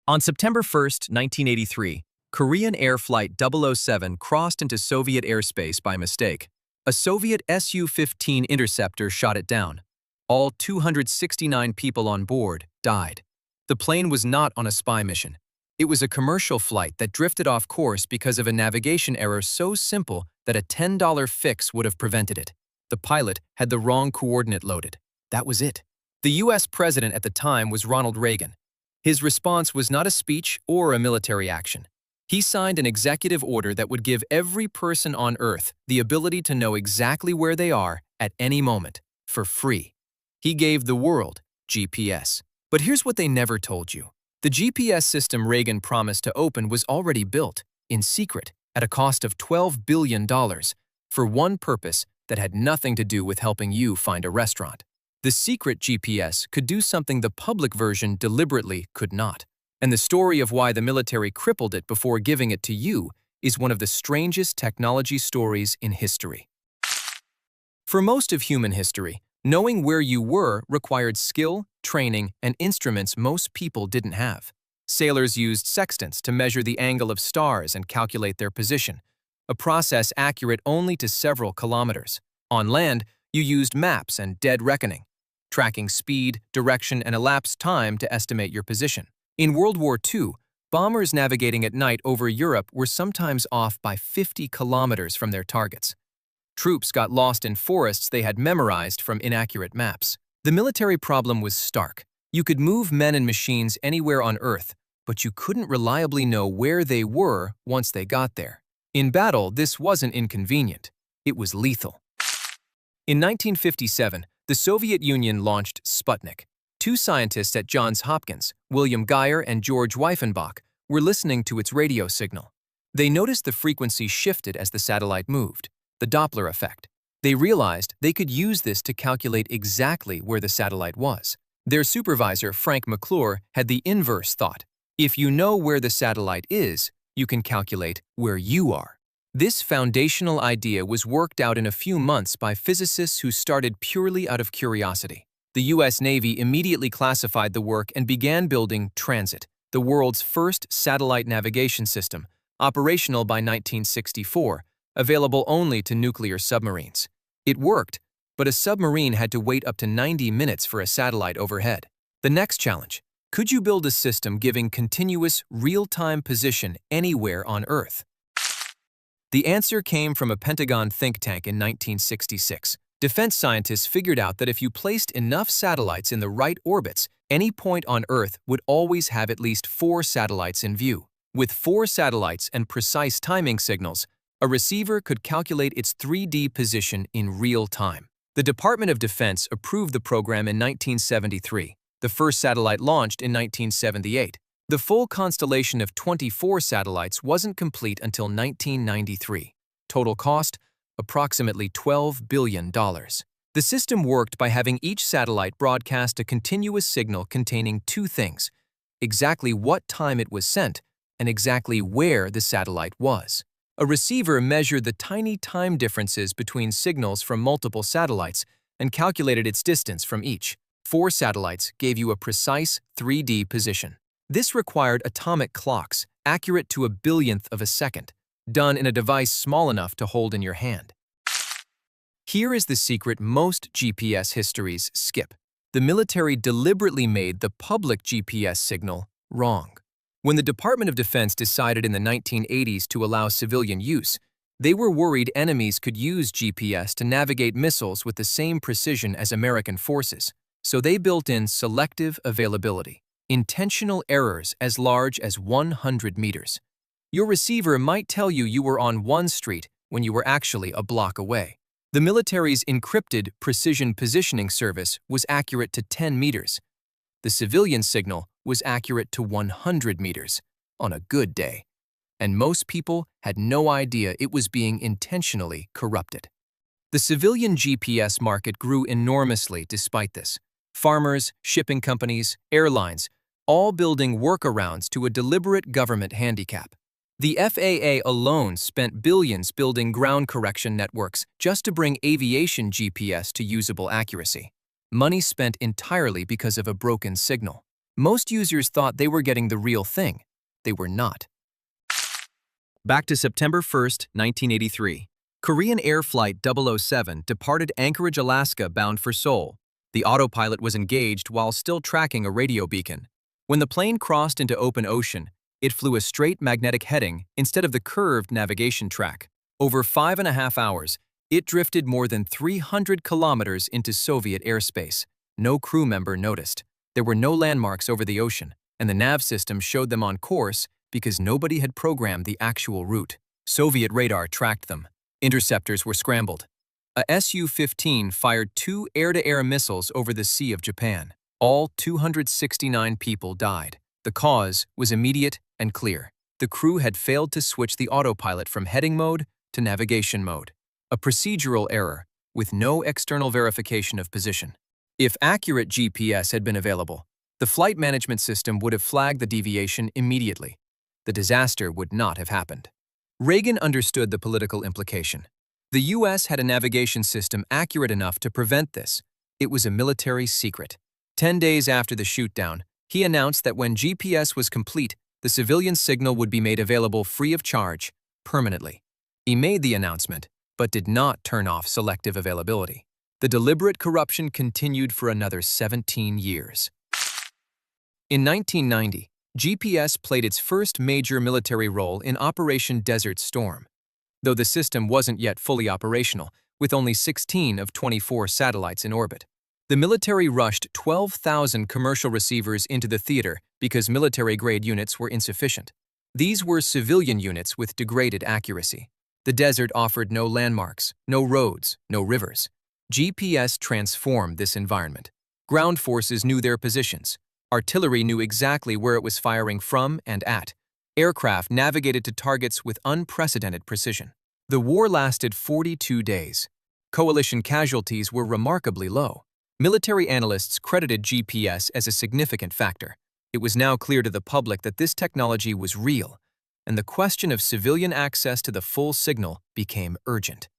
On September 1, 1983, Korean Air Flight 007 crossed into Soviet airspace by mistake. A Soviet Su-15 interceptor shot it down. All 269 people on board died. The plane was not on a spy mission. It was a commercial flight that drifted off course because of a navigation error so simple that a $10 fix would have prevented it. The pilot had the wrong coordinate loaded. That was it. The US president at the time was Ronald Reagan. His response was not a speech or a military action. He signed an executive order that would give every person on Earth the ability to know exactly where they are at any moment, for free. He gave the world GPS. But here's what they never told you. The GPS system Reagan promised to open was already built, in secret, at a cost of $12 billion, for one purpose that had nothing to do with helping you find a restaurant. The secret GPS could do something the public version deliberately could not. And the story of why the military crippled it before giving it to you is one of the strangest technology stories in history. For most of human history, knowing where you were required skill, training, and instruments most people didn't have. Sailors used sextants to measure the angle of stars and calculate their position, a process accurate only to several kilometers. On land, you used maps and dead reckoning, tracking speed, direction, and elapsed time to estimate your position. In World War II, bombers navigating at night over Europe were sometimes off by 50 kilometers from their targets. Troops got lost in forests they had memorized from inaccurate maps. The military problem was stark. You could move men and machines anywhere on Earth, but you couldn't reliably know where they were once they got there. In battle, this wasn't inconvenient. It was lethal. In 1957, the Soviet Union launched Sputnik. Two scientists at Johns Hopkins, William Geyer and George Weifenbach, were listening to its radio signal. They noticed the frequency shifted as the satellite moved, the Doppler effect. They realized they could use this to calculate exactly where the satellite was. Their supervisor, Frank McClure, had the inverse thought. If you know where the satellite is, you can calculate where you are. This foundational idea was worked out in a few months by physicists who started purely out of curiosity. The U.S. Navy immediately classified the work and began building Transit, the world's first satellite navigation system, operational by 1964, available only to nuclear submarines. It worked, but a submarine had to wait up to 90 minutes for a satellite overhead. The next challenge: could you build a system giving continuous, real-time position anywhere on Earth? The answer came from a Pentagon think tank in 1966. Defense scientists figured out that if you placed enough satellites in the right orbits, any point on Earth would always have at least 4 satellites in view. With 4 satellites and precise timing signals, a receiver could calculate its 3D position in real time. The Department of Defense approved the program in 1973. The first satellite launched in 1978. The full constellation of 24 satellites wasn't complete until 1993. Total cost: approximately $12 billion. The system worked by having each satellite broadcast a continuous signal containing 2 things: exactly what time it was sent and exactly where the satellite was. A receiver measured the tiny time differences between signals from multiple satellites and calculated its distance from each. 4 satellites gave you a precise 3D position. This required atomic clocks, accurate to a billionth of a second, done in a device small enough to hold in your hand. Here is the secret most GPS histories skip. The military deliberately made the public GPS signal wrong. When the Department of Defense decided in the 1980s to allow civilian use, they were worried enemies could use GPS to navigate missiles with the same precision as American forces. So they built in selective availability, intentional errors as large as 100 meters. Your receiver might tell you were on one street when you were actually a block away. The military's encrypted precision positioning service was accurate to 10 meters. The civilian signal was accurate to 100 meters on a good day, and most people had no idea it was being intentionally corrupted. The civilian GPS market grew enormously despite this. Farmers, shipping companies, airlines, all building workarounds to a deliberate government handicap. The FAA alone spent billions building ground correction networks just to bring aviation GPS to usable accuracy. Money spent entirely because of a broken signal. Most users thought they were getting the real thing. They were not. Back to September 1st, 1983. Korean Air Flight 007 departed Anchorage, Alaska, bound for Seoul. The autopilot was engaged while still tracking a radio beacon. When the plane crossed into open ocean, it flew a straight magnetic heading instead of the curved navigation track. Over 5.5 hours, it drifted more than 300 kilometers into Soviet airspace. No crew member noticed. There were no landmarks over the ocean, and the nav system showed them on course because nobody had programmed the actual route. Soviet radar tracked them. Interceptors were scrambled. A Su-15 fired 2 air-to-air missiles over the Sea of Japan. All 269 people died. The cause was immediate and clear. The crew had failed to switch the autopilot from heading mode to navigation mode. A procedural error with no external verification of position. If accurate GPS had been available, the flight management system would have flagged the deviation immediately. The disaster would not have happened. Reagan understood the political implication. The U.S. had a navigation system accurate enough to prevent this. It was a military secret. 10 days after the shootdown, he announced that when GPS was complete, the civilian signal would be made available free of charge, permanently. He made the announcement, but did not turn off selective availability. The deliberate corruption continued for another 17 years. In 1990, GPS played its first major military role in Operation Desert Storm. Though the system wasn't yet fully operational, with only 16 of 24 satellites in orbit. The military rushed 12,000 commercial receivers into the theater because military-grade units were insufficient. These were civilian units with degraded accuracy. The desert offered no landmarks, no roads, no rivers. GPS transformed this environment. Ground forces knew their positions. Artillery knew exactly where it was firing from and at. Aircraft navigated to targets with unprecedented precision. The war lasted 42 days. Coalition casualties were remarkably low. Military analysts credited GPS as a significant factor. It was now clear to the public that this technology was real, and the question of civilian access to the full signal became urgent.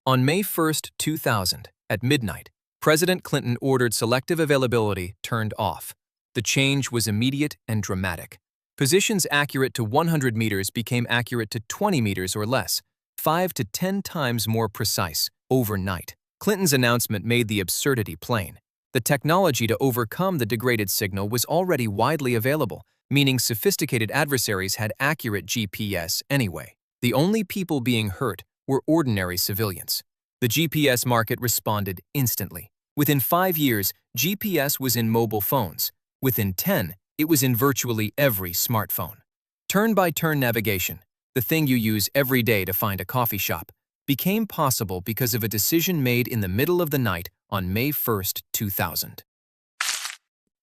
On May 1, 2000, at midnight, President Clinton ordered selective availability turned off. The change was immediate and dramatic. Positions accurate to 100 meters became accurate to 20 meters or less, 5 to 10 times more precise, overnight. Clinton's announcement made the absurdity plain. The technology to overcome the degraded signal was already widely available, meaning sophisticated adversaries had accurate GPS anyway. The only people being hurt were ordinary civilians. The GPS market responded instantly. Within 5 years, GPS was in mobile phones. Within 10, it was in virtually every smartphone. Turn-by-turn navigation, the thing you use every day to find a coffee shop, became possible because of a decision made in the middle of the night on May 1, 2000.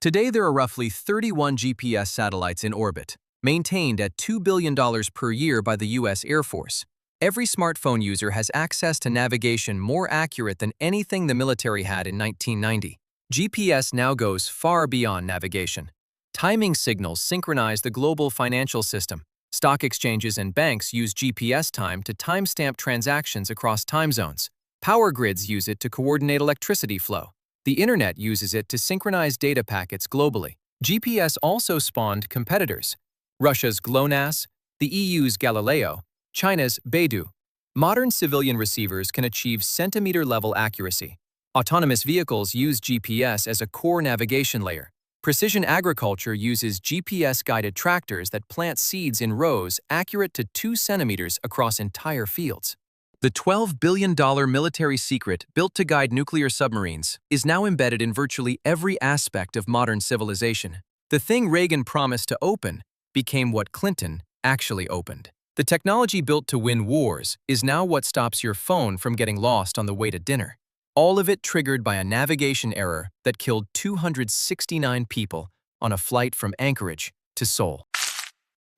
Today, there are roughly 31 GPS satellites in orbit, maintained at $2 billion per year by the U.S. Air Force. Every smartphone user has access to navigation more accurate than anything the military had in 1990. GPS now goes far beyond navigation. Timing signals synchronize the global financial system. Stock exchanges and banks use GPS time to timestamp transactions across time zones. Power grids use it to coordinate electricity flow. The internet uses it to synchronize data packets globally. GPS also spawned competitors. Russia's GLONASS, the EU's Galileo, China's Beidou. Modern civilian receivers can achieve centimeter-level accuracy. Autonomous vehicles use GPS as a core navigation layer. Precision agriculture uses GPS-guided tractors that plant seeds in rows accurate to 2 centimeters across entire fields. The $12 billion military secret built to guide nuclear submarines is now embedded in virtually every aspect of modern civilization. The thing Reagan promised to open became what Clinton actually opened. The technology built to win wars is now what stops your phone from getting lost on the way to dinner. All of it triggered by a navigation error that killed 269 people on a flight from Anchorage to Seoul.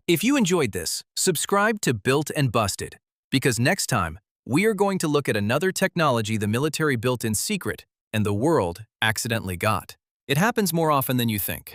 If you enjoyed this, subscribe to Built and Busted, because next time, we are going to look at another technology the military built in secret and the world accidentally got. It happens more often than you think.